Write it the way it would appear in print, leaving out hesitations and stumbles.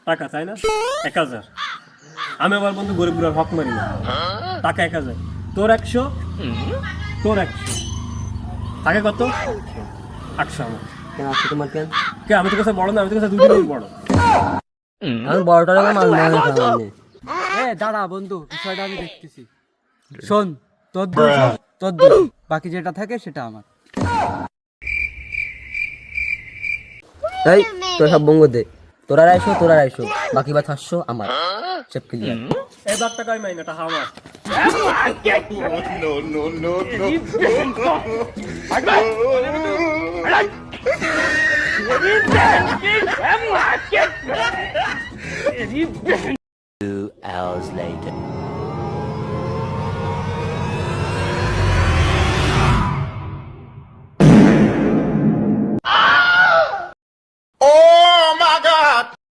টাকা চাই না 1000। আমি আমার বন্ধু গরিব গুড়ার হক মারি না। টাকা 1000, তোর 100, তোর 100, থাকে কত? 800 আমার। কেন আজকে তোমার কেন? কে আমি তো কাছে বড় না, আমি তো কাছে 2 দিনের বড়। আমি বড়টার মাল নেই। দাঁড়া বন্ধু, বিষয়টা আমি দেখতেছি। শোন, তোর 200, তোর 200, বাকি যেটা থাকে সেটা আমার। এই তোর সব বঙ্গ দে, তোরা 250, বাকি বা 500 আমার, সব ক্লিয়ার। এই 10 টাকা আমি মাইনা, টাকা আমার। Two hours later.